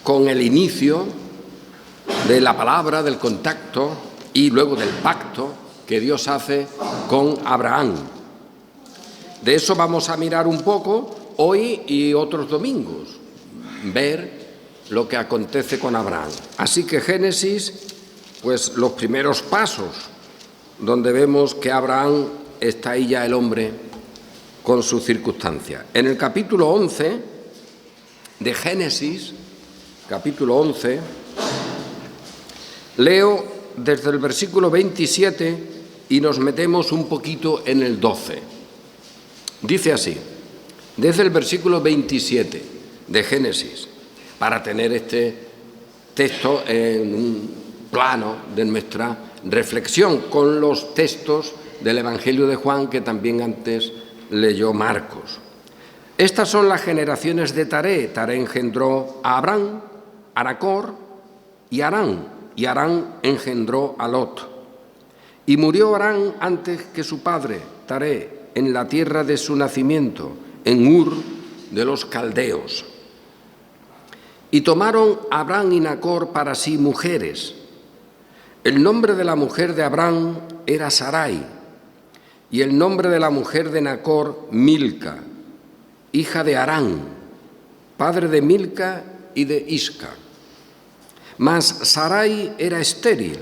con el inicio de la palabra, del contacto y luego del pacto que Dios hace con Abraham. De eso vamos a mirar un poco hoy y otros domingos, ver lo que acontece con Abraham. Así que Génesis, pues los primeros pasos, donde vemos que Abraham está ahí ya el hombre con sus circunstancias. En el capítulo 11 de Génesis, capítulo 11, leo desde el versículo 27 y nos metemos un poquito en el 12. Dice así, desde el versículo 27 de Génesis, para tener este texto en un plano de nuestra reflexión con los textos del Evangelio de Juan que también antes leyó Marcos. Estas son las generaciones de Taré. Taré engendró a Abraham, a Nacor y a Harán, y Harán engendró a Lot. Y murió Harán antes que su padre, Taré, en la tierra de su nacimiento, en Ur de los caldeos. Y tomaron Abraham y Nacor para sí mujeres. El nombre de la mujer de Abraham era Sarai, y el nombre de la mujer de Nacor, Milca, hija de Harán, padre de Milca y de Isca. Mas Sarai era estéril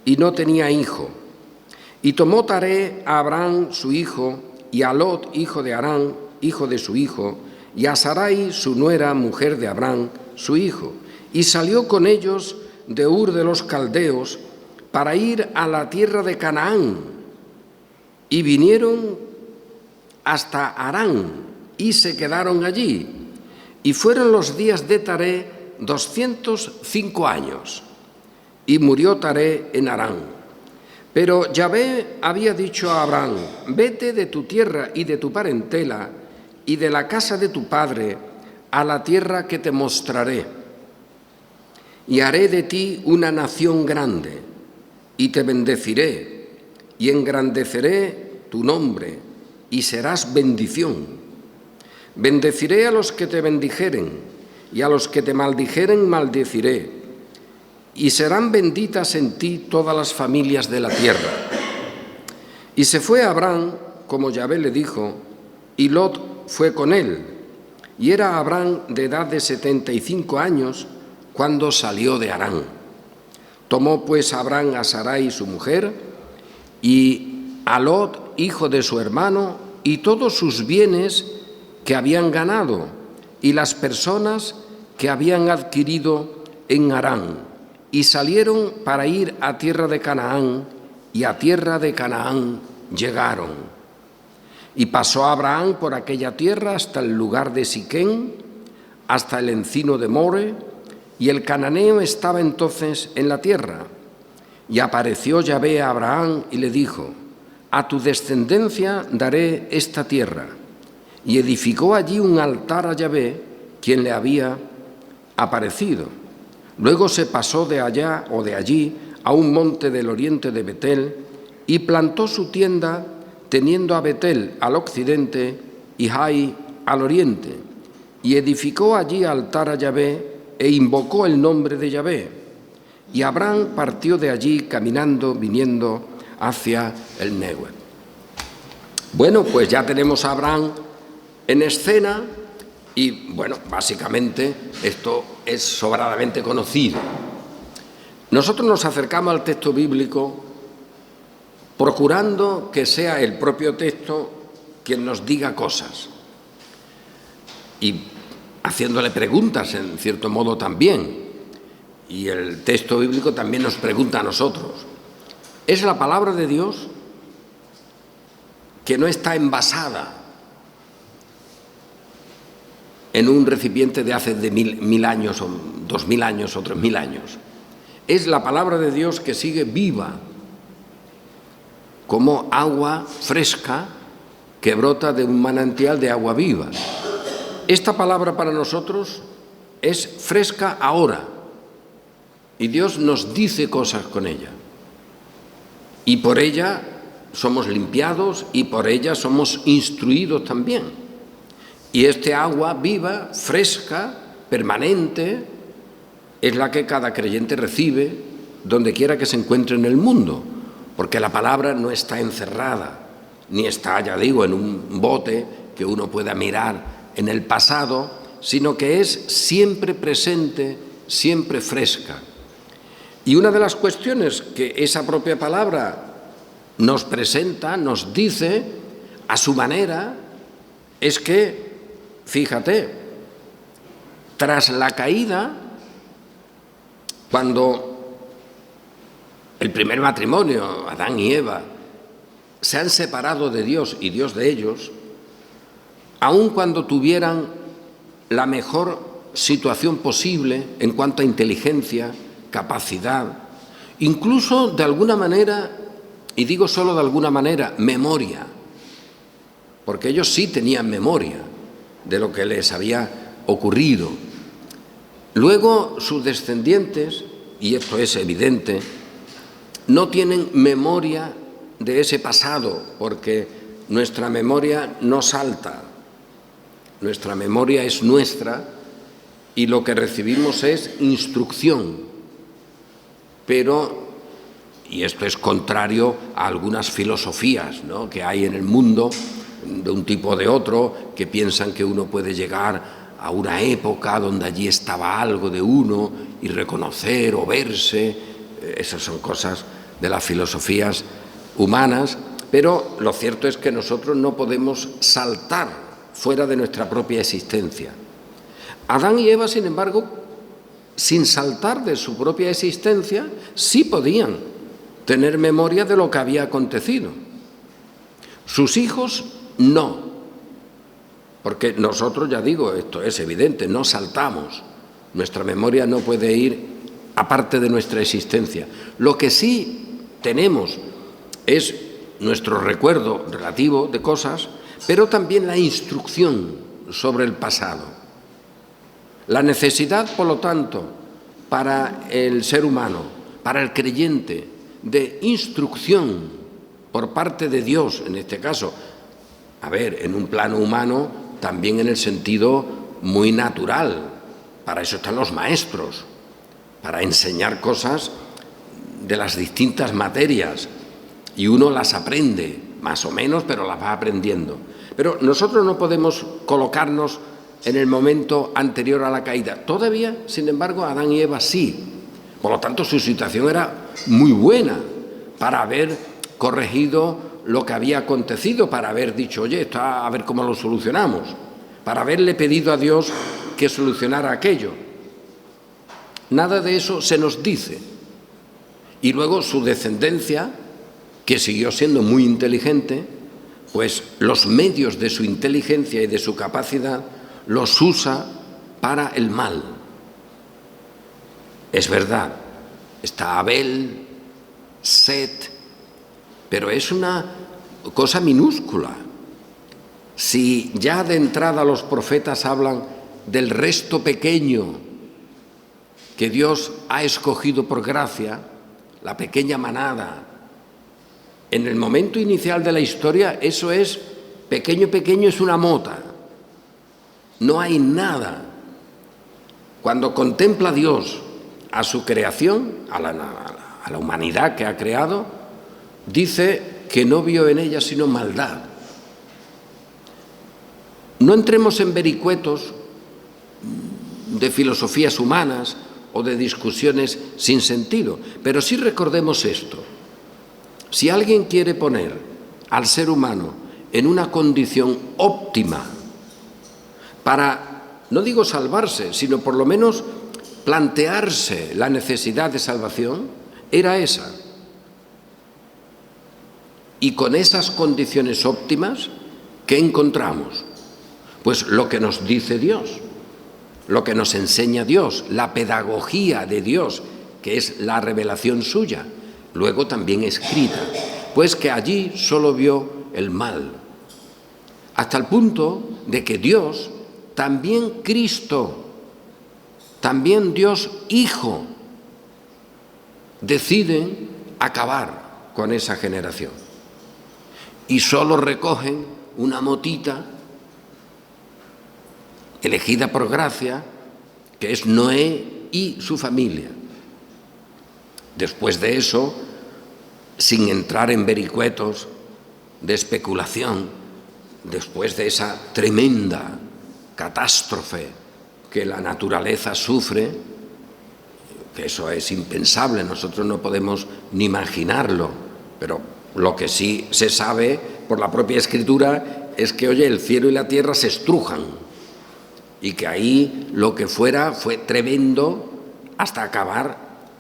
y no tenía hijo. Y tomó Taré a Abraham su hijo, y a Lot, hijo de Harán, hijo de su hijo, y a Sarai, su nuera, mujer de Abraham, su hijo, y salió con ellos de Ur de los caldeos para ir a la tierra de Canaán, y vinieron hasta Harán, y se quedaron allí, y fueron los días de Taré 205 años, y murió Taré en Harán. Pero Yahvé había dicho a Abraham, vete de tu tierra y de tu parentela, y de la casa de tu padre, a la tierra que te mostraré, y haré de ti una nación grande, y te bendeciré, y engrandeceré tu nombre, y serás bendición. Bendeciré a los que te bendijeren, y a los que te maldijeren maldeciré, y serán benditas en ti todas las familias de la tierra. Y se fue Abraham, como Yahvé le dijo, y Lot fue con él, y era Abraham de edad de 75 años cuando salió de Harán. Tomó pues Abraham a Sarai su mujer, y a Lot, hijo de su hermano, y todos sus bienes que habían ganado, y las personas que habían adquirido en Harán, y salieron para ir a tierra de Canaán, y a tierra de Canaán llegaron. Y pasó Abraham por aquella tierra hasta el lugar de Siquén, hasta el encino de More, y el cananeo estaba entonces en la tierra. Y apareció Yahvé a Abraham y le dijo, a tu descendencia daré esta tierra. Y edificó allí un altar a Yahvé, quien le había aparecido. Luego se pasó de allá o de allí a un monte del oriente de Betel y plantó su tienda teniendo a Betel al occidente y Jai al oriente. Y edificó allí altar a Yahvé e invocó el nombre de Yahvé. Y Abraham partió de allí caminando, viniendo hacia el Neguev. Bueno, pues ya tenemos a Abraham en escena y, bueno, básicamente esto es sobradamente conocido. Nosotros nos acercamos al texto bíblico procurando que sea el propio texto quien nos diga cosas y haciéndole preguntas en cierto modo también. Y el texto bíblico también nos pregunta a nosotros. Es la palabra de Dios que no está envasada en un recipiente de hace de mil años o 2000 años o 3000 años. Es la palabra de Dios que sigue viva, como agua fresca que brota de un manantial de agua viva. Esta palabra para nosotros es fresca ahora y Dios nos dice cosas con ella. Y por ella somos limpiados y por ella somos instruidos también. Y este agua viva, fresca, permanente, es la que cada creyente recibe donde quiera que se encuentre en el mundo, porque la palabra no está encerrada, ni está, ya digo, en un bote que uno pueda mirar en el pasado, sino que es siempre presente, siempre fresca. Y una de las cuestiones que esa propia palabra nos presenta, nos dice, a su manera, es que, fíjate, tras la caída, cuando el primer matrimonio, Adán y Eva, se han separado de Dios y Dios de ellos, aun cuando tuvieran la mejor situación posible en cuanto a inteligencia, capacidad, incluso de alguna manera, y digo solo de alguna manera, memoria, porque ellos sí tenían memoria de lo que les había ocurrido. Luego sus descendientes, y esto es evidente, no tienen memoria de ese pasado, porque nuestra memoria no salta, nuestra memoria es nuestra y lo que recibimos es instrucción, pero, y esto es contrario a algunas filosofías, ¿no?, que hay en el mundo, de un tipo o de otro, que piensan que uno puede llegar a una época donde allí estaba algo de uno y reconocer o verse. Esas son cosas de las filosofías humanas, pero lo cierto es que nosotros no podemos saltar fuera de nuestra propia existencia. Adán y Eva, sin embargo, sin saltar de su propia existencia, sí podían tener memoria de lo que había acontecido. Sus hijos no. Porque nosotros, ya digo, esto es evidente, no saltamos. Nuestra memoria no puede ir aparte de nuestra existencia. Lo que sí tenemos es nuestro recuerdo relativo de cosas, pero también la instrucción sobre el pasado. La necesidad, por lo tanto, para el ser humano, para el creyente, de instrucción por parte de Dios, en este caso, en un plano humano, también en el sentido muy natural. Para eso están los maestros, para enseñar cosas de las distintas materias, y uno las aprende, más o menos, pero las va aprendiendo. Pero nosotros no podemos colocarnos en el momento anterior a la caída. Todavía, sin embargo, Adán y Eva sí. Por lo tanto, su situación era muy buena para haber corregido lo que había acontecido, para haber dicho, oye, esto a ver cómo lo solucionamos, para haberle pedido a Dios que solucionara aquello. Nada de eso se nos dice. Y luego su descendencia, que siguió siendo muy inteligente, pues los medios de su inteligencia y de su capacidad los usa para el mal. Es verdad, está Abel, Set, pero es una cosa minúscula. Si ya de entrada los profetas hablan del resto pequeño que Dios ha escogido por gracia, la pequeña manada, en el momento inicial de la historia eso es pequeño, es una mota. No hay nada. Cuando contempla Dios a su creación, a la humanidad que ha creado, dice que no vio en ella sino maldad. No entremos en vericuetos de filosofías humanas o de discusiones sin sentido, pero sí recordemos esto. Si alguien quiere poner al ser humano en una condición óptima para, no digo salvarse, sino por lo menos plantearse la necesidad de salvación, era esa. Y con esas condiciones óptimas, ¿qué encontramos? Pues lo que nos dice Dios, lo que nos enseña Dios, la pedagogía de Dios, que es la revelación suya, luego también escrita, pues que allí solo vio el mal, hasta el punto de que Dios, también Cristo, también Dios Hijo, deciden acabar con esa generación. Y solo recogen una motita elegida por gracia, que es Noé y su familia. Después de eso, sin entrar en vericuetos de especulación, después de esa tremenda catástrofe que la naturaleza sufre, que eso es impensable, nosotros no podemos ni imaginarlo, pero lo que sí se sabe por la propia Escritura es que, oye, el cielo y la tierra se estrujan y que ahí lo que fuera fue tremendo hasta acabar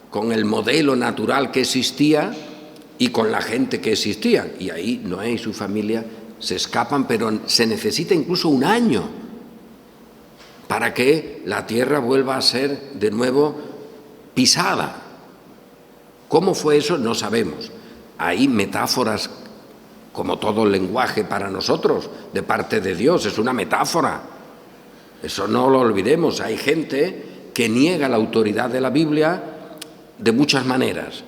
con el modelo natural que existía y con la gente que existía. Y ahí Noé y su familia se escapan, pero se necesita incluso un año para que la tierra vuelva a ser de nuevo pisada. ¿Cómo fue eso? No sabemos. Hay metáforas, como todo el lenguaje para nosotros, de parte de Dios, es una metáfora. Eso no lo olvidemos. Hay gente que niega la autoridad de la Biblia de muchas maneras,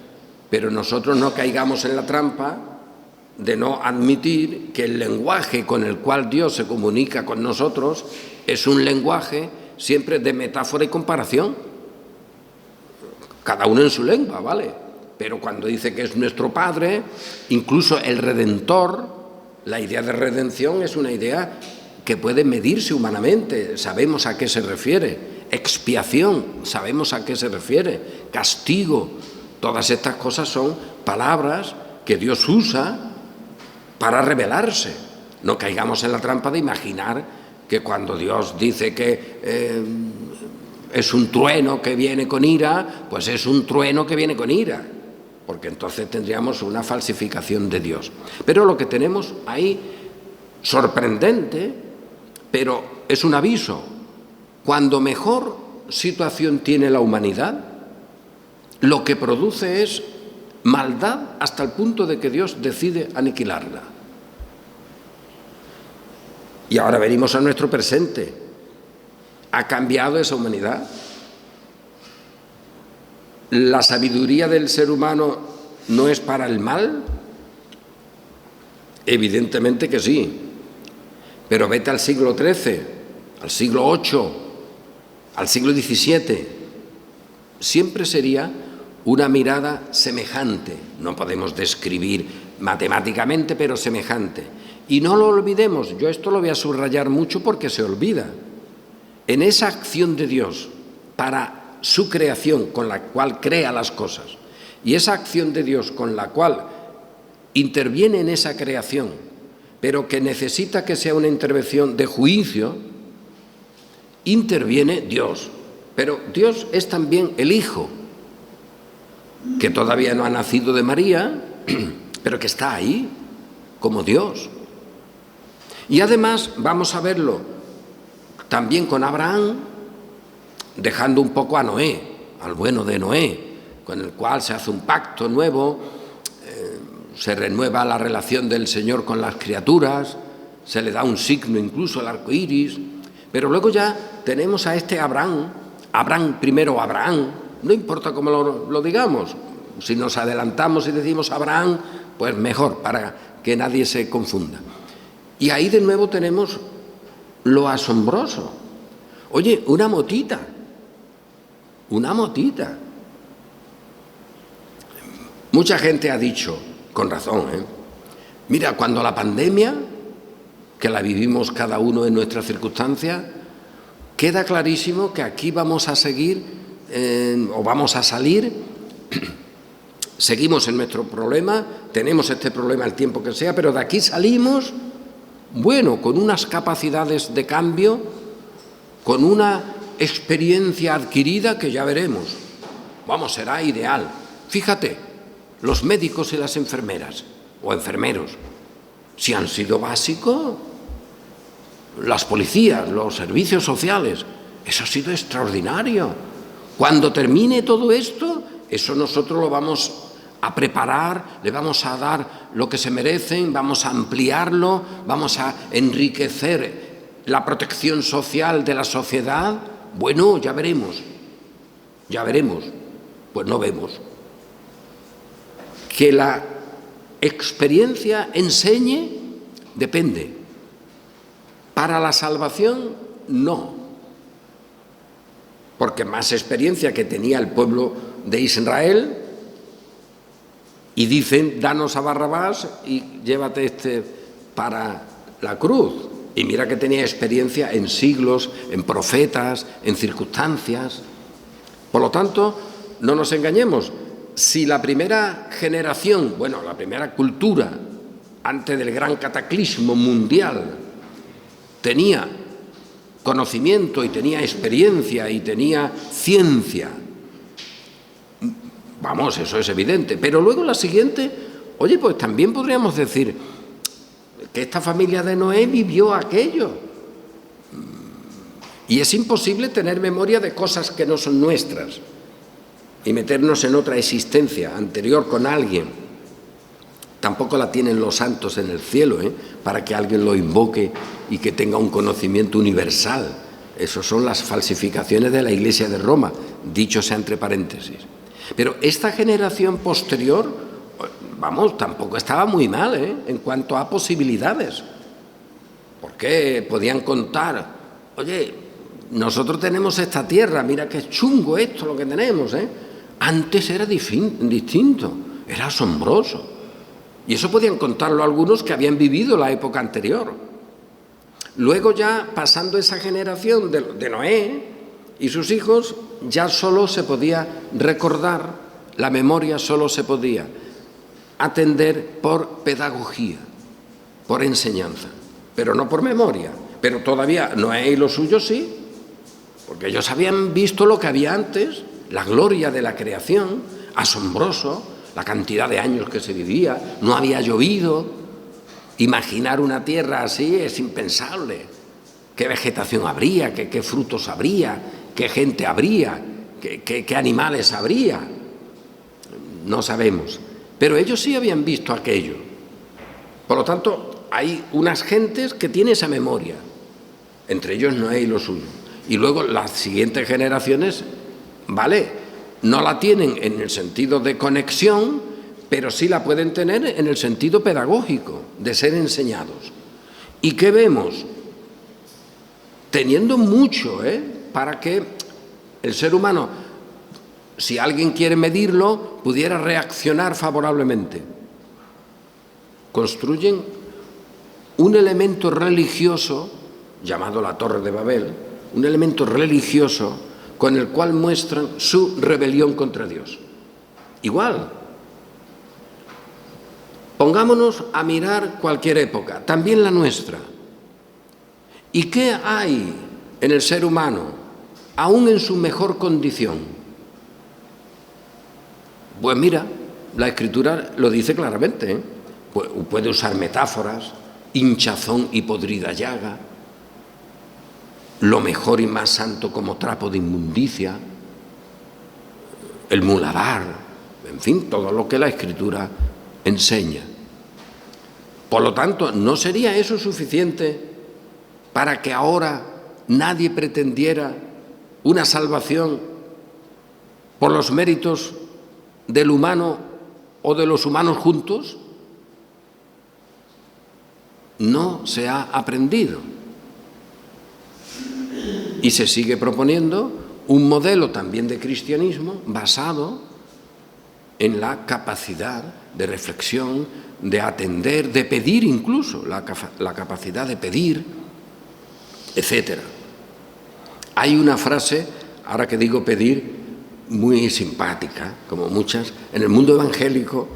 pero nosotros no caigamos en la trampa de no admitir que el lenguaje con el cual Dios se comunica con nosotros es un lenguaje siempre de metáfora y comparación. Cada uno en su lengua, ¿vale? Pero cuando dice que es nuestro Padre, incluso el Redentor, la idea de redención es una idea que puede medirse humanamente, sabemos a qué se refiere. Expiación, sabemos a qué se refiere. Castigo, todas estas cosas son palabras que Dios usa para revelarse. No caigamos en la trampa de imaginar que cuando Dios dice que es un trueno que viene con ira, pues es un trueno que viene con ira, porque entonces tendríamos una falsificación de Dios. Pero lo que tenemos ahí, sorprendente, pero es un aviso. Cuando mejor situación tiene la humanidad, lo que produce es maldad hasta el punto de que Dios decide aniquilarla. Y ahora venimos a nuestro presente. ¿Ha cambiado esa humanidad? ¿La sabiduría del ser humano no es para el mal? Evidentemente que sí. Pero vete al siglo XIII, al siglo VIII, al siglo XVII. Siempre sería una mirada semejante. No podemos describir matemáticamente, pero semejante. Y no lo olvidemos, yo esto lo voy a subrayar mucho porque se olvida. En esa acción de Dios para su creación, con la cual crea las cosas, y esa acción de Dios con la cual interviene en esa creación, pero que necesita que sea una intervención de juicio, interviene Dios. Pero Dios es también el Hijo, que todavía no ha nacido de María, pero que está ahí como Dios. Y además vamos a verlo también con Abraham, dejando un poco a Noé, al bueno de Noé, con el cual se hace un pacto nuevo, se renueva la relación del Señor con las criaturas, se le da un signo incluso al arco iris, pero luego ya tenemos a este Abraham, primero Abraham, no importa cómo lo digamos, si nos adelantamos y decimos Abraham, pues mejor, para que nadie se confunda. Y ahí de nuevo tenemos lo asombroso. Oye, una motita. Mucha gente ha dicho, con razón, mira, cuando la pandemia, que la vivimos cada uno en nuestras circunstancias, queda clarísimo que aquí vamos a seguir o vamos a salir, seguimos en nuestro problema, tenemos este problema el tiempo que sea, pero de aquí salimos, bueno, con unas capacidades de cambio, con una experiencia adquirida que ya veremos. Vamos, será ideal. Fíjate, los médicos y las enfermeras o enfermeros, si han sido básicos, las policías, los servicios sociales, eso ha sido extraordinario. Cuando termine todo esto, eso nosotros lo vamos a preparar, le vamos a dar lo que se merecen, vamos a ampliarlo, vamos a enriquecer la protección social de la sociedad. Bueno, ya veremos, pues no vemos. Que la experiencia enseñe, depende. Para la salvación, no. porque más experiencia que tenía el pueblo de Israel, y dicen, danos a Barrabás y llévate para la cruz. Y mira que tenía experiencia en siglos, en profetas, en circunstancias. Por lo tanto, no nos engañemos. Si la primera generación, bueno, la primera cultura, antes del gran cataclismo mundial, tenía conocimiento y tenía experiencia y tenía ciencia, vamos, eso es evidente. Pero luego la siguiente, oye, pues también podríamos decir que esta familia de Noé vivió aquello. Y es imposible tener memoria de cosas que no son nuestras y meternos en otra existencia anterior con alguien. Tampoco la tienen los santos en el cielo, para que alguien lo invoque y que tenga un conocimiento universal. Esas son las falsificaciones de la Iglesia de Roma, dicho sea entre paréntesis. Pero esta generación posterior, vamos, tampoco estaba muy mal, en cuanto a posibilidades. Porque podían contar, oye, nosotros tenemos esta tierra, mira qué chungo esto lo que tenemos, Antes era distinto, era asombroso. Y eso podían contarlo algunos que habían vivido la época anterior. Luego ya, pasando esa generación de Noé y sus hijos, ya solo se podía recordar, la memoria solo se podía atender por pedagogía, por enseñanza, pero no por memoria. Pero todavía Noé y los suyos sí, porque ellos habían visto lo que había antes, la gloria de la creación, asombroso, la cantidad de años que se vivía, no había llovido. Imaginar una tierra así es impensable. ¿Qué vegetación habría? ¿Qué frutos habría? ¿Qué gente habría? ¿Qué animales habría? No sabemos. Pero ellos sí habían visto aquello. Por lo tanto, hay unas gentes que tienen esa memoria, entre ellos Noé y los suyos. Y luego las siguientes generaciones, vale, no la tienen en el sentido de conexión, pero sí la pueden tener en el sentido pedagógico, de ser enseñados. ¿Y qué vemos? Teniendo mucho, para que el ser humano, si alguien quiere medirlo, pudiera reaccionar favorablemente. Construyen un elemento religioso, llamado la Torre de Babel, un elemento religioso con el cual muestran su rebelión contra Dios. Igual. Pongámonos a mirar cualquier época, también la nuestra. ¿Y qué hay en el ser humano, aún en su mejor condición? Pues mira, la Escritura lo dice claramente, Puede usar metáforas, hinchazón y podrida llaga, lo mejor y más santo como trapo de inmundicia, el muladar, en fin, todo lo que la Escritura enseña. Por lo tanto, ¿no sería eso suficiente para que ahora nadie pretendiera una salvación por los méritos del humano o de los humanos juntos? No se ha aprendido. Y se sigue proponiendo un modelo también de cristianismo basado en la capacidad de reflexión, de atender, de pedir incluso, la capacidad de pedir, etc. Hay una frase, ahora que digo pedir, muy simpática, como muchas, en el mundo evangélico,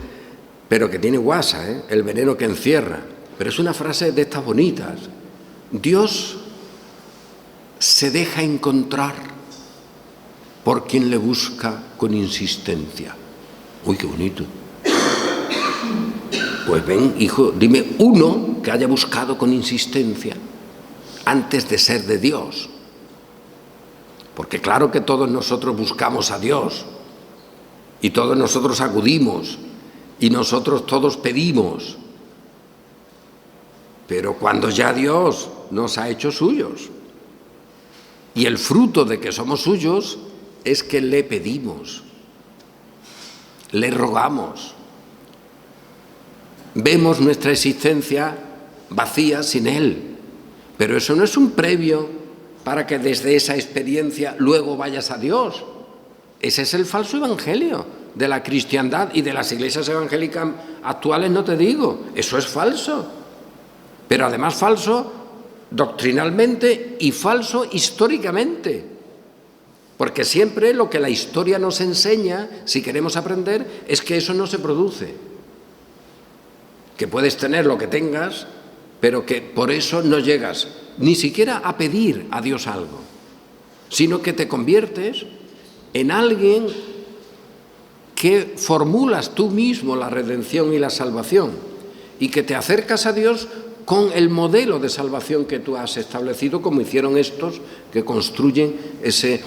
pero que tiene guasa, el veneno que encierra. Pero es una frase de estas bonitas. Dios se deja encontrar por quien le busca con insistencia. Uy, qué bonito. Pues ven, hijo, dime uno que haya buscado con insistencia antes de ser de Dios. Porque claro que todos nosotros buscamos a Dios y todos nosotros acudimos y nosotros todos pedimos. Pero cuando ya Dios nos ha hecho suyos, y el fruto de que somos suyos es que le pedimos, le rogamos, vemos nuestra existencia vacía sin Él. Pero eso no es un previo para que desde esa experiencia luego vayas a Dios. Ese es el falso evangelio de la cristiandad y de las iglesias evangélicas actuales, no te digo. Eso es falso. Pero además falso doctrinalmente y falso históricamente. Porque siempre lo que la historia nos enseña, si queremos aprender, es que eso no se produce. Que puedes tener lo que tengas, pero que por eso no llegas ni siquiera a pedir a Dios algo, sino que te conviertes en alguien que formulas tú mismo la redención y la salvación y que te acercas a Dios con el modelo de salvación que tú has establecido, como hicieron estos que construyen ese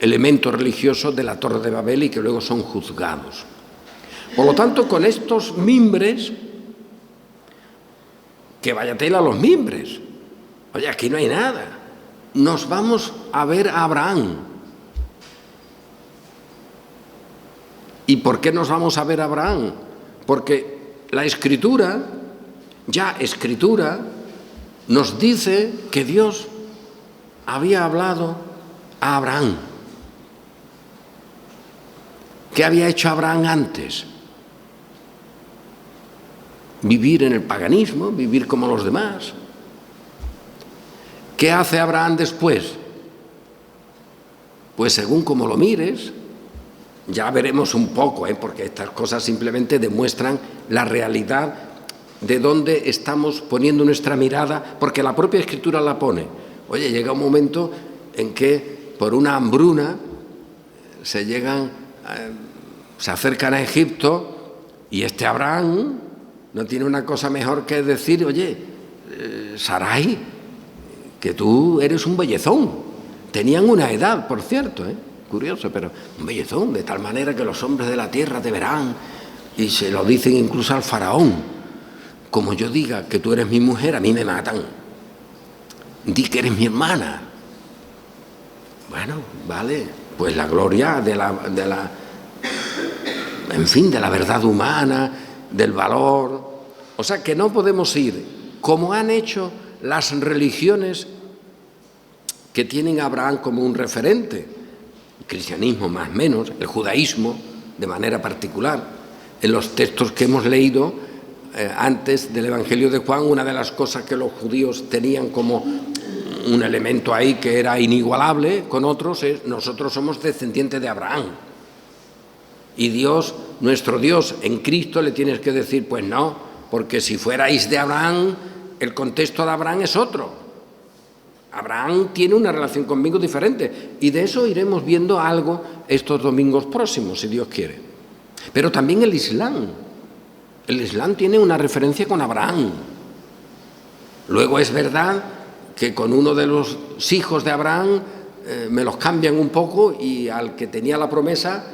elemento religioso de la Torre de Babel y que luego son juzgados. Por lo tanto, con estos mimbres, que vaya tela a los mimbres. Oye, aquí no hay nada. Nos vamos a ver a Abraham. ¿Y por qué nos vamos a ver a Abraham? Porque la Escritura, nos dice que Dios había hablado a Abraham. ¿Qué había hecho Abraham antes? Vivir en el paganismo, vivir como los demás. ¿Qué hace Abraham después? Pues según como lo mires, ya veremos un poco, porque estas cosas simplemente demuestran la realidad de dónde estamos poniendo nuestra mirada, porque la propia Escritura la pone. Oye, llega un momento en que por una hambruna se acercan a Egipto y este Abraham no tiene una cosa mejor que decir, oye, Sarai, que tú eres un bellezón. Tenían una edad, por cierto, curioso, pero un bellezón, de tal manera que los hombres de la tierra te verán, y se lo dicen incluso al faraón. Como yo diga que tú eres mi mujer, a mí me matan. Di que eres mi hermana. Bueno, vale, pues la gloria de la verdad humana, del valor. O sea que no podemos ir como han hecho las religiones que tienen a Abraham como un referente, el cristianismo más o menos, el judaísmo de manera particular. En los textos que hemos leído antes del Evangelio de Juan, una de las cosas que los judíos tenían como un elemento ahí que era inigualable con otros es: nosotros somos descendientes de Abraham. Y Dios, nuestro Dios, en Cristo le tienes que decir, pues no, porque si fuerais de Abraham, el contexto de Abraham es otro. Abraham tiene una relación conmigo diferente, y de eso iremos viendo algo estos domingos próximos, si Dios quiere. Pero también el Islam tiene una referencia con Abraham. Luego es verdad que con uno de los hijos de Abraham me los cambian un poco, y al que tenía la promesa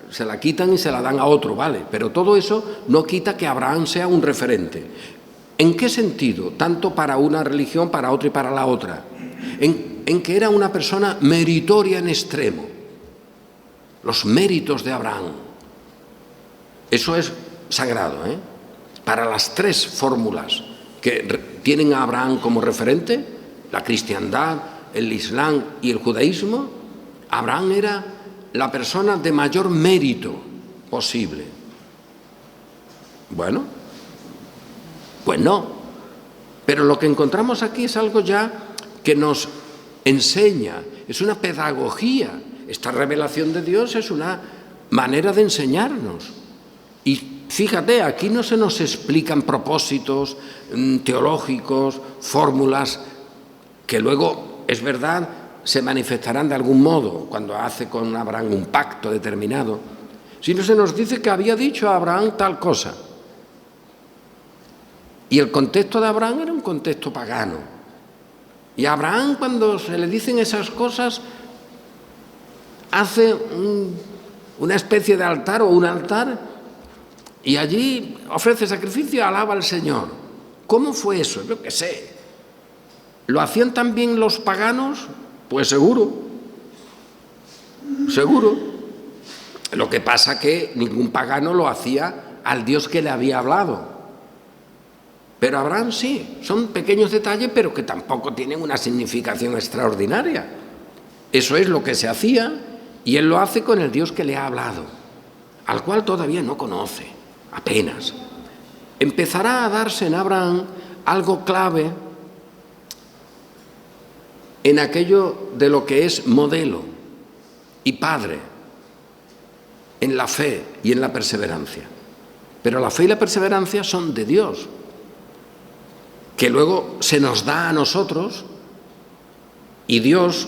se la quitan y se la dan a otro, ¿vale? Pero todo eso no quita que Abraham sea un referente. ¿En qué sentido? Tanto para una religión, para otra y para la otra. En que era una persona meritoria en extremo. Los méritos de Abraham. Eso es sagrado, Para las tres fórmulas que tienen a Abraham como referente, la cristiandad, el islam y el judaísmo, Abraham era la persona de mayor mérito posible. Bueno, pues no. Pero lo que encontramos aquí es algo ya que nos enseña, es una pedagogía. Esta revelación de Dios es una manera de enseñarnos. Y fíjate, aquí no se nos explican propósitos teológicos, fórmulas, que luego, es verdad, se manifestarán de algún modo cuando hace con Abraham un pacto determinado, sino se nos dice que había dicho a Abraham tal cosa. Y el contexto de Abraham era un contexto pagano. Y a Abraham, cuando se le dicen esas cosas, hace una especie de altar o un altar, y allí ofrece sacrificio y alaba al Señor. ¿Cómo fue eso? Yo qué sé. ¿Lo hacían también los paganos? Pues seguro. Lo que pasa que ningún pagano lo hacía al Dios que le había hablado. Pero Abraham sí, son pequeños detalles, pero que tampoco tienen una significación extraordinaria. Eso es lo que se hacía, y él lo hace con el Dios que le ha hablado, al cual todavía no conoce, apenas. Empezará a darse en Abraham algo clave en aquello de lo que es modelo y padre, en la fe y en la perseverancia. Pero la fe y la perseverancia son de Dios, que luego se nos da a nosotros, y Dios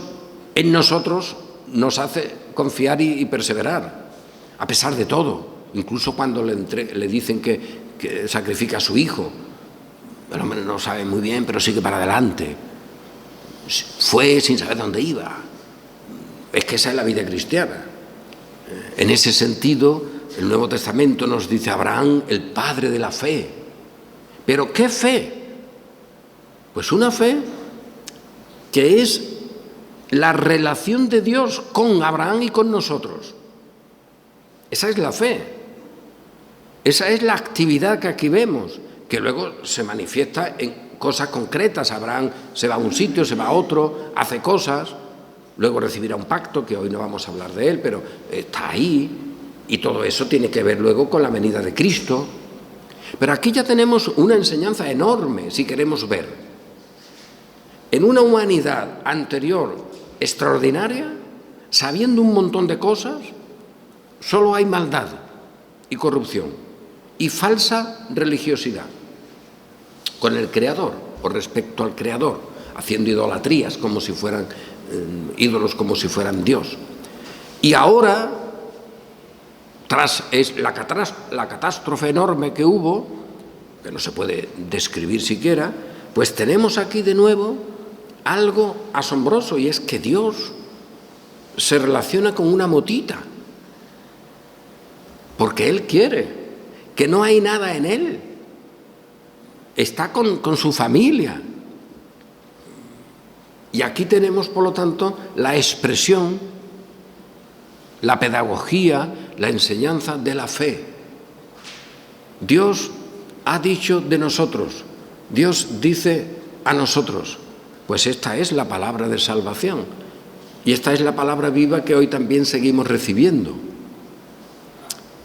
en nosotros nos hace confiar y perseverar, a pesar de todo, incluso cuando le dicen que sacrifica a su hijo. El hombre no sabe muy bien, pero sigue para adelante. Fue sin saber dónde iba. Es que esa es la vida cristiana. En ese sentido, el Nuevo Testamento nos dice Abraham, el padre de la fe. ¿Pero qué fe? Pues una fe que es la relación de Dios con Abraham y con nosotros. Esa es la fe. Esa es la actividad que aquí vemos, que luego se manifiesta en cosas concretas. Abraham se va a un sitio, se va a otro, hace cosas, luego recibirá un pacto, que hoy no vamos a hablar de él, pero está ahí, y todo eso tiene que ver luego con la venida de Cristo. Pero aquí ya tenemos una enseñanza enorme, si queremos ver. En una humanidad anterior extraordinaria, sabiendo un montón de cosas, solo hay maldad y corrupción y falsa religiosidad con el Creador o respecto al Creador, haciendo idolatrías como si fueran ídolos, como si fueran Dios. Y ahora, tras la catástrofe enorme que hubo, que no se puede describir siquiera, pues tenemos aquí de nuevo algo asombroso, y es que Dios se relaciona con una motita, porque Él quiere, que no hay nada en Él, está con su familia. Y aquí tenemos, por lo tanto, la expresión, la pedagogía, la enseñanza de la fe. Dios ha dicho de nosotros, Dios dice a nosotros, pues esta es la palabra de salvación, y esta es la palabra viva que hoy también seguimos recibiendo.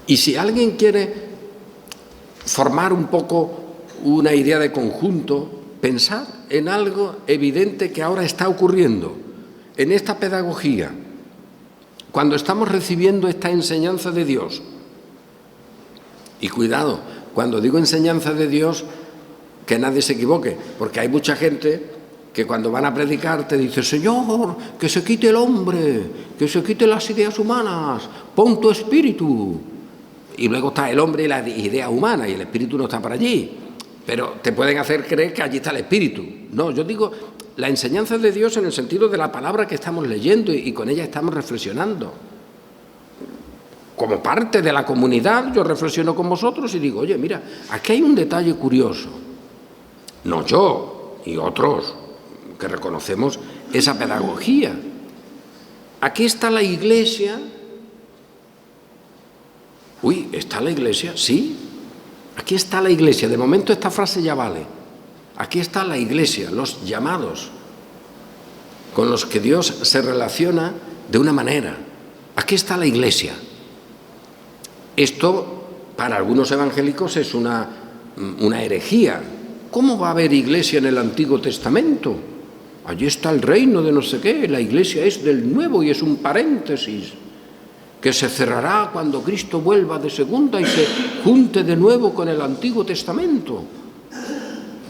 Y si alguien quiere formar un poco una idea de conjunto, pensar en algo evidente que ahora está ocurriendo en esta pedagogía, cuando estamos recibiendo esta enseñanza de Dios. Y cuidado, cuando digo enseñanza de Dios, que nadie se equivoque, porque hay mucha gente que cuando van a predicar te dice, Señor, que se quite el hombre, que se quite las ideas humanas, pon tu espíritu. Y luego está el hombre y la idea humana, y el espíritu no está por allí. Pero te pueden hacer creer que allí está el espíritu. No, yo digo la enseñanza de Dios en el sentido de la palabra que estamos leyendo y con ella estamos reflexionando. Como parte de la comunidad, yo reflexiono con vosotros y digo, oye, mira, aquí hay un detalle curioso. No yo y otros que reconocemos esa pedagogía. Aquí está la Iglesia. Uy, ¿está la Iglesia? Sí. Aquí está la Iglesia. De momento esta frase ya vale. Aquí está la Iglesia, los llamados, con los que Dios se relaciona de una manera. Aquí está la Iglesia. Esto, para algunos evangélicos, es una herejía. ¿Cómo va a haber Iglesia en el Antiguo Testamento? Allí está el reino de no sé qué, la Iglesia es del Nuevo y es un paréntesis que se cerrará cuando Cristo vuelva de segunda y se junte de nuevo con el Antiguo Testamento.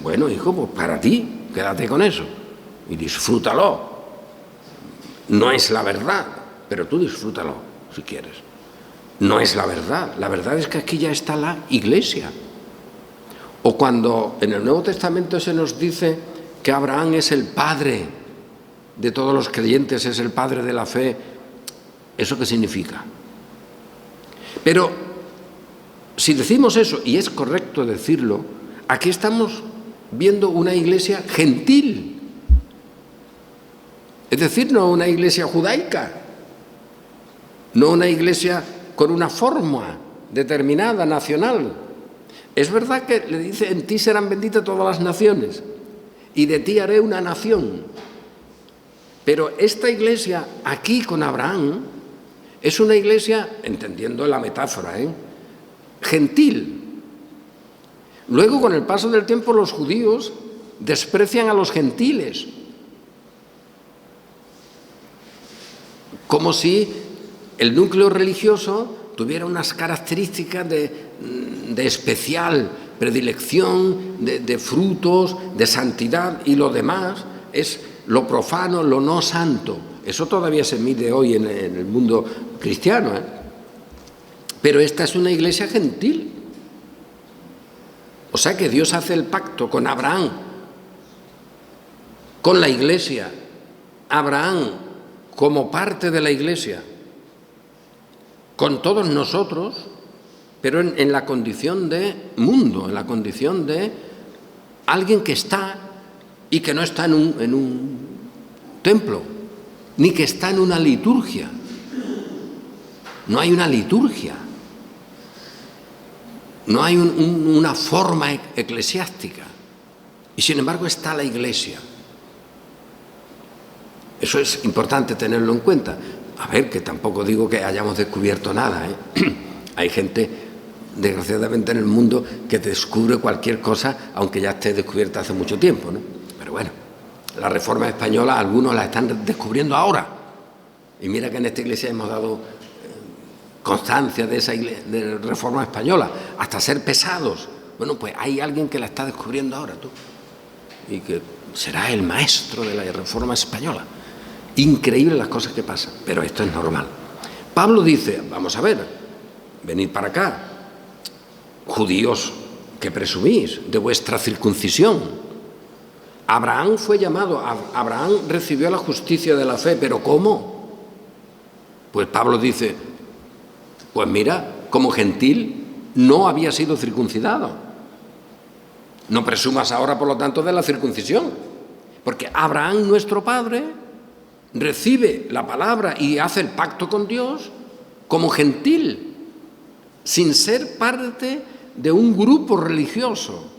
Bueno, hijo, pues para ti, quédate con eso y disfrútalo. No es la verdad, pero tú disfrútalo si quieres. No es la verdad es que aquí ya está la Iglesia. O cuando en el Nuevo Testamento se nos dice que Abraham es el padre de todos los creyentes, es el padre de la fe, ¿eso qué significa? Pero si decimos eso, y es correcto decirlo, aquí estamos viendo una iglesia gentil, es decir, no una iglesia judaica, no una iglesia con una forma determinada, nacional. Es verdad que le dice, en ti serán benditas todas las naciones y de ti haré una nación. Pero esta iglesia aquí con Abraham es una iglesia, entendiendo la metáfora, gentil. Luego, con el paso del tiempo, los judíos desprecian a los gentiles, como si el núcleo religioso tuviera unas características de especial predilección, de frutos, de santidad, y lo demás es lo profano, lo no santo. Eso todavía se mide hoy en el mundo cristiano, Pero esta es una iglesia gentil. O sea que Dios hace el pacto con Abraham, con la iglesia. Abraham como parte de la iglesia, con todos nosotros, pero en la condición de mundo, en la condición de alguien que está y que no está en un templo, ni que está en una liturgia. No hay una liturgia, no hay una forma eclesiástica, y sin embargo está la iglesia. Eso es importante tenerlo en cuenta. A ver, que tampoco digo que hayamos descubierto nada, Hay gente, desgraciadamente, en el mundo que descubre cualquier cosa, aunque ya esté descubierta hace mucho tiempo, Pero bueno, la Reforma española, algunos la están descubriendo ahora. Y mira que en esta iglesia hemos dado constancia de esa de Reforma española, hasta ser pesados. Bueno, pues hay alguien que la está descubriendo ahora, y que será el maestro de la Reforma española. Increíble las cosas que pasan, pero esto es normal. Pablo dice, vamos a ver, venid para acá, judíos que presumís de vuestra circuncisión. Abraham fue llamado, Abraham recibió la justicia de la fe, pero ¿cómo? Pues Pablo dice, pues mira, como gentil no había sido circuncidado. No presumas ahora, por lo tanto, de la circuncisión, porque Abraham, nuestro padre, recibe la palabra y hace el pacto con Dios como gentil, sin ser parte de un grupo religioso,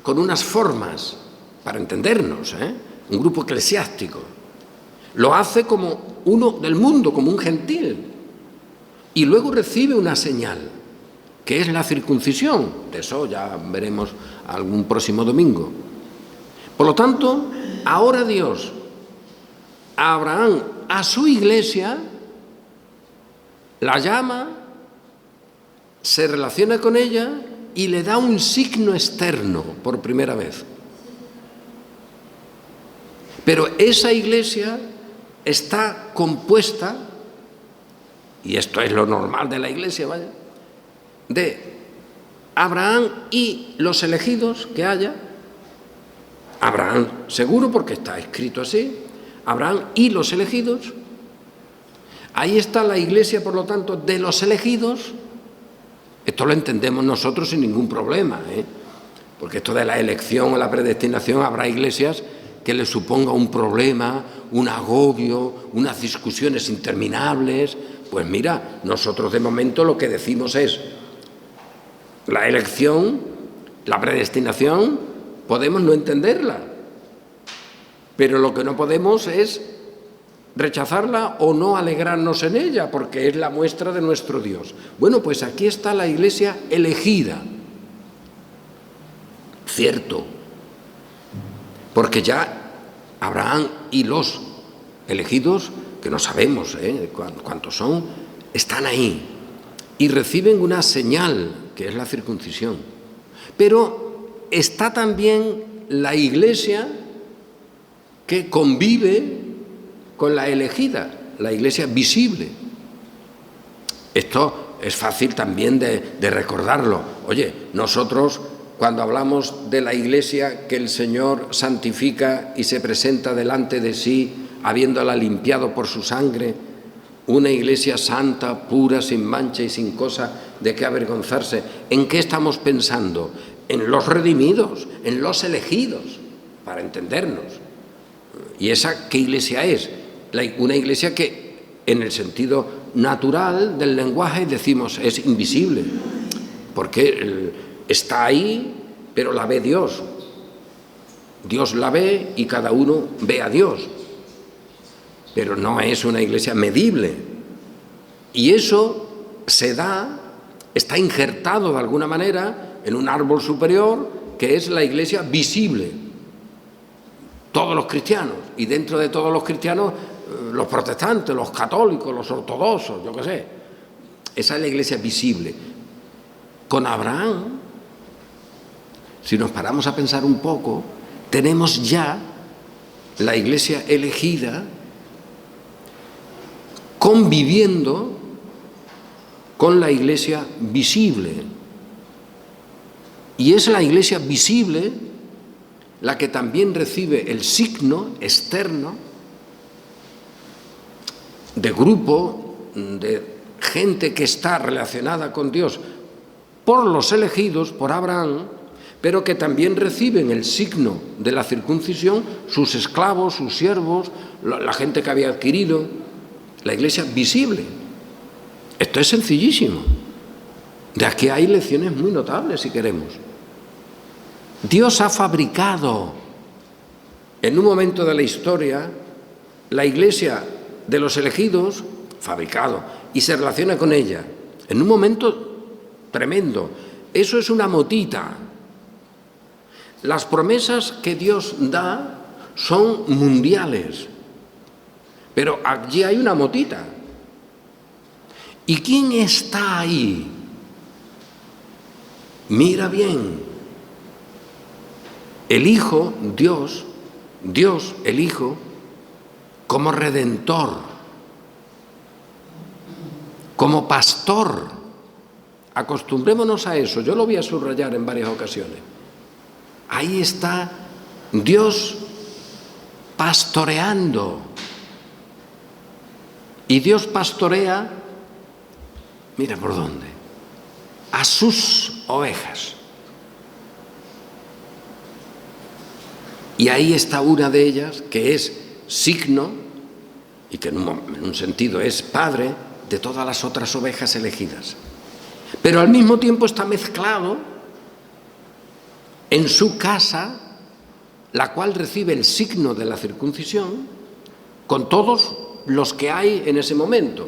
con unas formas, para entendernos, un grupo eclesiástico. Lo hace como uno del mundo, como un gentil, y luego recibe una señal, que es la circuncisión. De eso ya veremos algún próximo domingo. Por lo tanto, ahora Dios, a Abraham, a su iglesia, la llama, se relaciona con ella y le da un signo externo por primera vez. Pero esa iglesia está compuesta, y esto es lo normal de la iglesia, de Abraham y los elegidos que haya. Abraham seguro, porque está escrito así, Abraham y los elegidos. Ahí está la iglesia, por lo tanto, de los elegidos. Esto lo entendemos nosotros sin ningún problema, porque esto de la elección o la predestinación, habrá iglesias que les suponga un problema, un agobio, unas discusiones interminables. Pues mira, nosotros de momento lo que decimos es la elección, la predestinación, podemos no entenderla, pero lo que no podemos es rechazarla o no alegrarnos en ella, porque es la muestra de nuestro Dios. Bueno, pues aquí está la iglesia elegida. Cierto, porque ya Abraham y los elegidos, que no sabemos cuántos son, están ahí y reciben una señal, que es la circuncisión. Pero está también la iglesia que convive con la elegida, la iglesia visible. Esto es fácil también de recordarlo. Oye, nosotros cuando hablamos de la iglesia que el Señor santifica y se presenta delante de sí, habiéndola limpiado por su sangre, una iglesia santa, pura, sin mancha y sin cosa de qué avergonzarse, ¿en qué estamos pensando? En los redimidos, en los elegidos, para entendernos. ¿Y esa qué iglesia es? Una iglesia que, en el sentido natural del lenguaje, decimos es invisible. porque está ahí, pero la ve Dios. Dios la ve y cada uno ve a Dios. Pero no es una iglesia medible. Y eso se da, está injertado de alguna manera en un árbol superior que es la iglesia visible. Todos los cristianos, y dentro de todos los cristianos, los protestantes, los católicos, los ortodoxos, yo qué sé. Esa es la iglesia visible. Con Abraham, si nos paramos a pensar un poco, tenemos ya la iglesia elegida conviviendo con la iglesia visible. Y es la iglesia visible la que también recibe el signo externo de grupo, de gente que está relacionada con Dios por los elegidos, por Abraham, pero que también reciben el signo de la circuncisión sus esclavos, sus siervos, la gente que había adquirido, la iglesia visible. Esto es sencillísimo. De aquí hay lecciones muy notables, si queremos. Dios ha fabricado en un momento de la historia la iglesia de los elegidos, fabricado, y se relaciona con ella en un momento tremendo. Eso es una motita. Las promesas que Dios da son mundiales, pero allí hay una motita. ¿Y quién está ahí? Mira bien. El Hijo, Dios, el Hijo, como redentor, como pastor. Acostumbrémonos a eso. Yo lo voy a subrayar en varias ocasiones. Ahí está Dios pastoreando. Y Dios pastorea, mira por dónde, a sus ovejas. Y ahí está una de ellas que es signo, y que en un sentido es padre de todas las otras ovejas elegidas. Pero al mismo tiempo está mezclado en su casa, la cual recibe el signo de la circuncisión, con todos los que hay en ese momento.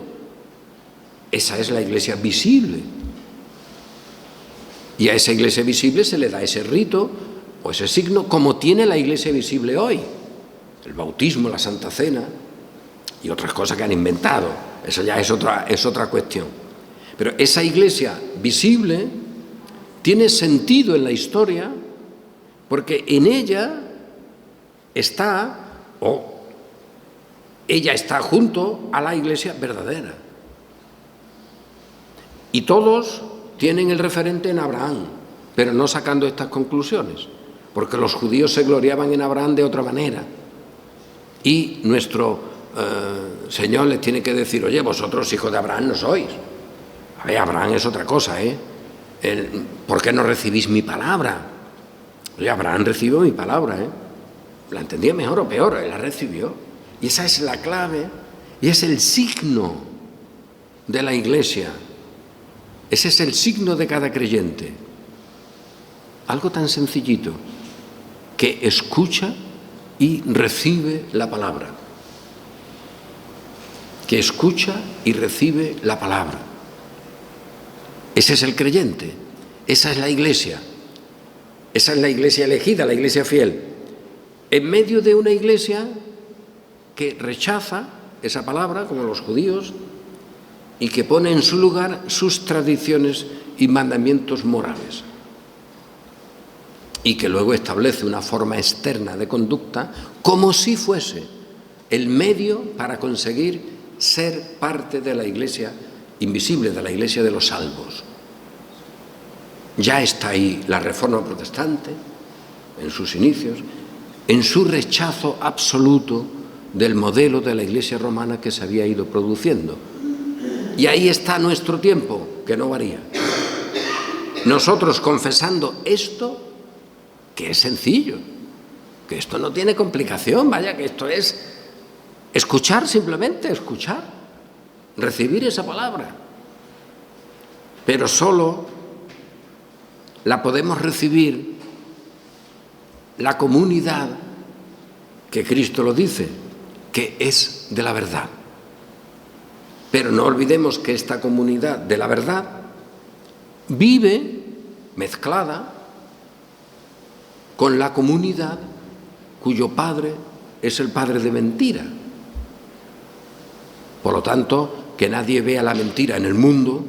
Esa es la iglesia visible. Y a esa iglesia visible se le da ese rito o ese signo, como tiene la iglesia visible hoy. El bautismo, la Santa Cena y otras cosas que han inventado. Eso ya es otra cuestión. Pero esa iglesia visible tiene sentido en la historia porque en ella está, o ella está junto a la iglesia verdadera. Y todos tienen el referente en Abraham, pero no sacando estas conclusiones, porque los judíos se gloriaban en Abraham de otra manera. Y nuestro Señor les tiene que decir, oye, vosotros hijos de Abraham no sois. A ver, Abraham es otra cosa, ¿eh? ¿Por qué no recibís mi palabra? Oye, Abraham recibió mi palabra, ¿eh? La entendía mejor o peor, él la recibió. Y esa es la clave, y es el signo de la iglesia. Ese es el signo de cada creyente. Algo tan sencillito, que escucha y recibe la palabra. Que escucha y recibe la palabra. Ese es el creyente, esa es la iglesia. Esa es la iglesia elegida, la iglesia fiel. En medio de una iglesia que rechaza esa palabra, como los judíos, y que pone en su lugar sus tradiciones y mandamientos morales. Y que luego establece una forma externa de conducta como si fuese el medio para conseguir ser parte de la iglesia invisible, de la iglesia de los salvos. Ya está ahí la Reforma Protestante, en sus inicios, en su rechazo absoluto del modelo de la Iglesia romana que se había ido produciendo. Y ahí está nuestro tiempo, que no varía. Nosotros confesando esto, que es sencillo, que esto no tiene complicación, vaya, que esto es escuchar simplemente, escuchar, recibir esa palabra. Pero solo la podemos recibir la comunidad que Cristo lo dice, que es de la verdad. Pero no olvidemos que esta comunidad de la verdad vive mezclada con la comunidad cuyo padre es el padre de mentira. Por lo tanto, que nadie vea la mentira en el mundo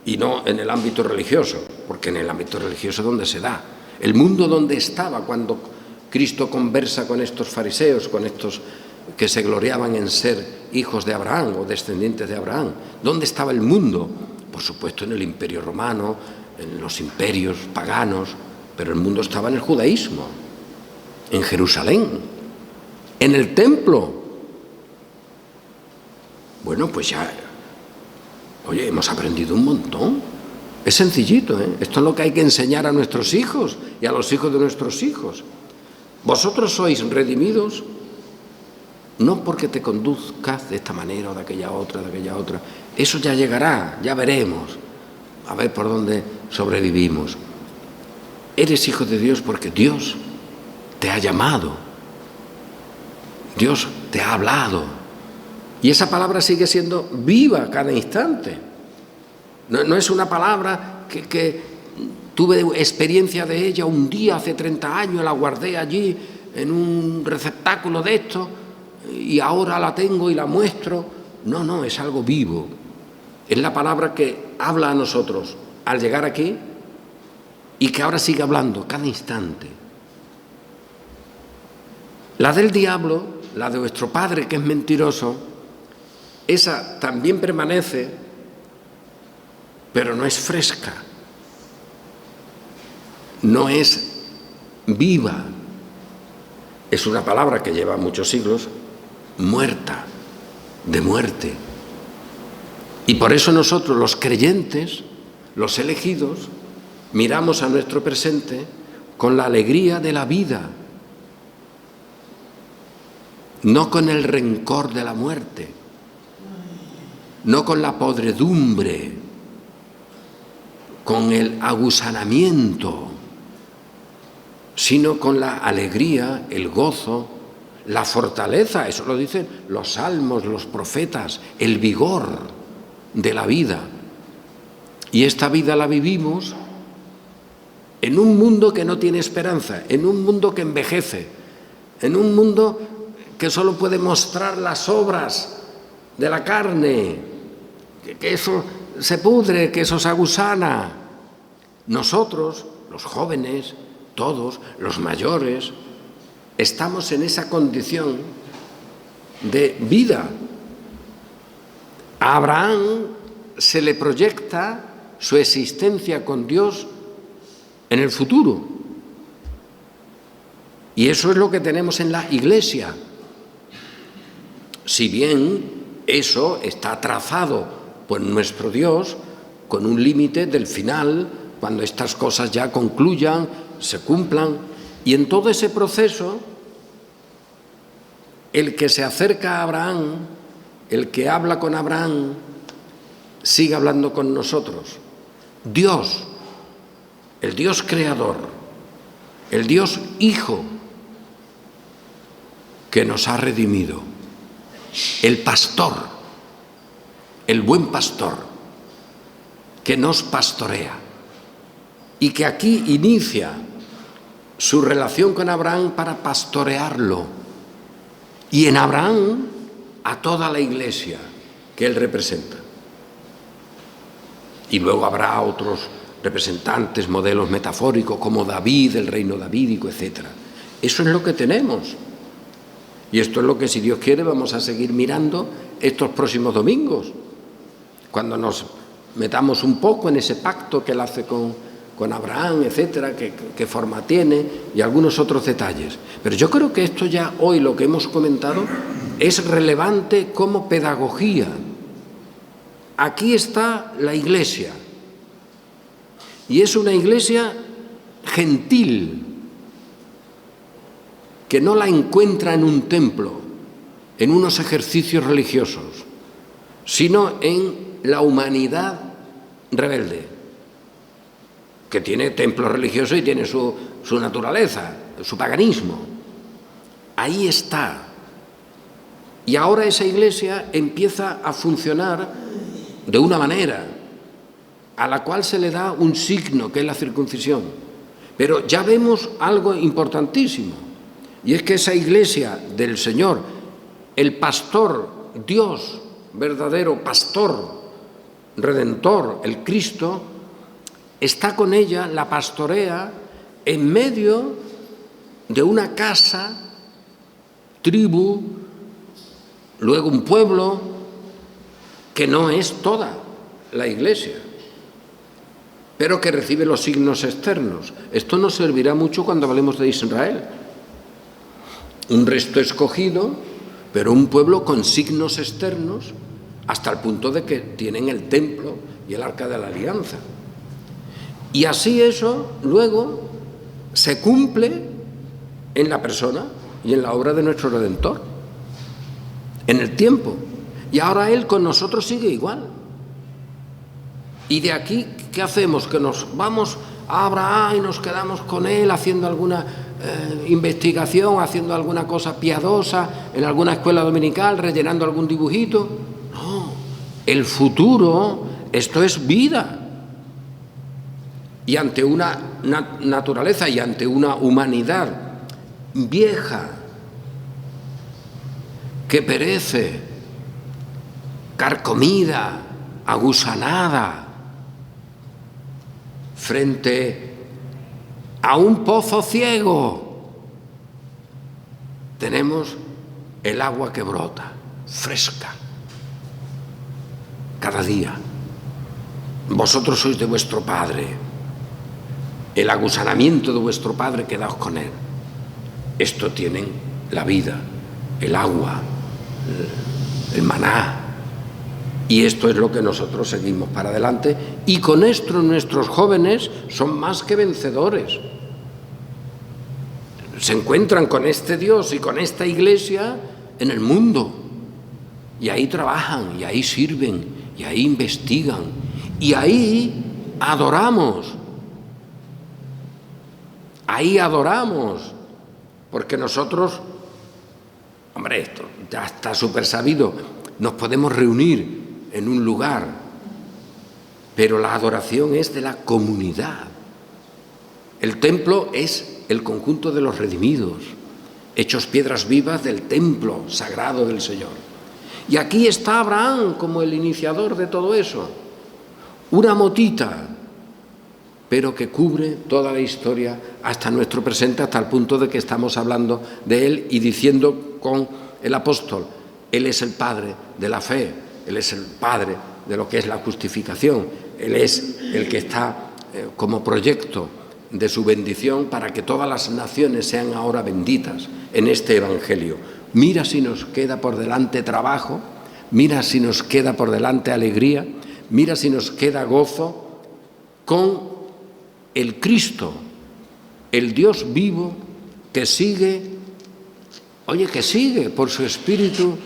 y no en el ámbito religioso, porque en el ámbito religioso es donde se da. El mundo donde estaba cuando Cristo conversa con estos fariseos, con estos que se gloriaban en ser hijos de Abraham o descendientes de Abraham. ¿Dónde estaba el mundo? Por supuesto en el Imperio Romano, en los imperios paganos, pero el mundo estaba en el judaísmo, en Jerusalén, en el templo. Bueno, pues ya, oye, hemos aprendido un montón. Es sencillito, ¿eh? Esto es lo que hay que enseñar a nuestros hijos y a los hijos de nuestros hijos. Vosotros sois redimidos no porque te conduzcas de esta manera o de aquella otra, Eso ya llegará, ya veremos, a ver por dónde sobrevivimos. Eres hijo de Dios porque Dios te ha llamado, Dios te ha hablado, y esa palabra sigue siendo viva cada instante. No es una palabra que tuve experiencia de ella un día hace 30 años, la guardé allí en un receptáculo de esto y ahora la tengo y la muestro. No, es algo vivo. Es la palabra que habla a nosotros al llegar aquí y que ahora sigue hablando cada instante. La del diablo, la de vuestro padre que es mentiroso, esa también permanece, pero no es fresca, no es viva. Es una palabra que lleva muchos siglos, muerta, de muerte. Y por eso nosotros, los creyentes, los elegidos, miramos a nuestro presente con la alegría de la vida, no con el rencor de la muerte, no con la podredumbre, con el agusanamiento, sino con la alegría, el gozo, la fortaleza, eso lo dicen los salmos, los profetas, el vigor de la vida. Y esta vida la vivimos en un mundo que no tiene esperanza, en un mundo que envejece, en un mundo que solo puede mostrar las obras de la carne, que eso se pudre, que eso se agusana. Nosotros, los jóvenes, todos, los mayores, estamos en esa condición de vida. A Abraham se le proyecta su existencia con Dios en el futuro. Y eso es lo que tenemos en la Iglesia. Si bien eso está trazado por nuestro Dios con un límite del final, cuando estas cosas ya concluyan, se cumplan, y en todo ese proceso, el que se acerca a Abraham, el que habla con Abraham, sigue hablando con nosotros. Dios, el Dios creador, el Dios Hijo, que nos ha redimido, el pastor, el buen pastor, que nos pastorea y que aquí inicia su relación con Abraham para pastorearlo, y en Abraham a toda la Iglesia que él representa. Y luego habrá otros representantes, modelos metafóricos como David, el reino davídico, etc. Eso es lo que tenemos. Y esto es lo que, si Dios quiere, vamos a seguir mirando estos próximos domingos, cuando nos metamos un poco en ese pacto que él hace con Abraham, etcétera, qué forma tiene y algunos otros detalles. Pero yo creo que esto ya hoy, lo que hemos comentado, es relevante como pedagogía. Aquí está la Iglesia, y es una Iglesia gentil, que no la encuentra en un templo, en unos ejercicios religiosos, sino en la humanidad rebelde. que tiene templos religiosos y tiene su naturaleza, su paganismo. Ahí está. Y ahora esa iglesia empieza a funcionar de una manera a la cual se le da un signo, que es la circuncisión. Pero ya vemos algo importantísimo, y es que esa iglesia del Señor, el pastor, Dios, verdadero pastor, redentor, el Cristo, está con ella, la pastorea, en medio de una casa, tribu, luego un pueblo, que no es toda la iglesia, pero que recibe los signos externos. Esto nos servirá mucho cuando hablemos de Israel. Un resto escogido, pero un pueblo con signos externos, hasta el punto de que tienen el templo y el arca de la alianza. Y así eso luego se cumple en la persona y en la obra de nuestro Redentor, en el tiempo. Y ahora Él con nosotros sigue igual. Y de aquí, ¿qué hacemos? Que nos vamos a Abraham y nos quedamos con él haciendo alguna investigación, haciendo alguna cosa piadosa en alguna escuela dominical, rellenando algún dibujito. No, el futuro, esto es vida. Y ante una naturaleza y ante una humanidad vieja, que perece, carcomida, agusanada, frente a un pozo ciego, tenemos el agua que brota, fresca, cada día. Vosotros sois de vuestro Padre, el agusanamiento de vuestro Padre, quedaos con él. Esto tienen la vida, el agua, el maná. Y esto es lo que nosotros seguimos para adelante, y con esto nuestros jóvenes son más que vencedores. Se encuentran con este Dios y con esta iglesia en el mundo, y ahí trabajan, y ahí sirven, y ahí investigan, y ahí adoramos. Ahí adoramos, porque nosotros, hombre, esto ya está súper sabido, nos podemos reunir en un lugar, pero la adoración es de la comunidad. El templo es el conjunto de los redimidos, hechos piedras vivas del templo sagrado del Señor. Y aquí está Abraham como el iniciador de todo eso, una motita, pero que cubre toda la historia hasta nuestro presente, hasta el punto de que estamos hablando de él y diciendo con el apóstol, él es el Padre de la fe. Él es el Padre de lo que es la justificación. Él es el que está como proyecto de su bendición para que todas las naciones sean ahora benditas en este Evangelio. Mira si nos queda por delante trabajo, mira si nos queda por delante alegría, mira si nos queda gozo con el Cristo, el Dios vivo que sigue, que sigue por su Espíritu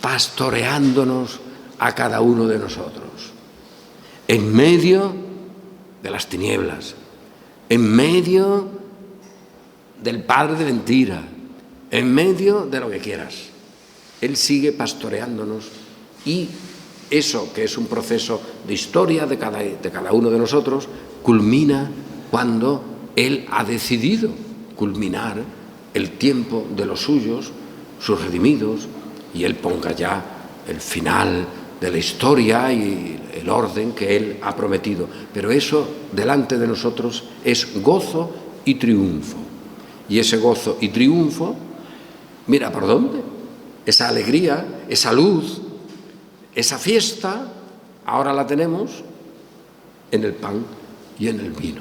pastoreándonos a cada uno de nosotros, en medio de las tinieblas, en medio del padre de mentira, en medio de lo que quieras. Él sigue pastoreándonos, y eso, que es un proceso de historia de cada uno de nosotros, culmina cuando Él ha decidido culminar el tiempo de los suyos, sus redimidos, y Él ponga ya el final de la historia y el orden que Él ha prometido. Pero eso delante de nosotros es gozo y triunfo. Y ese gozo y triunfo, mira por dónde, esa alegría, esa luz, esa fiesta, ahora la tenemos en el pan y en el vino.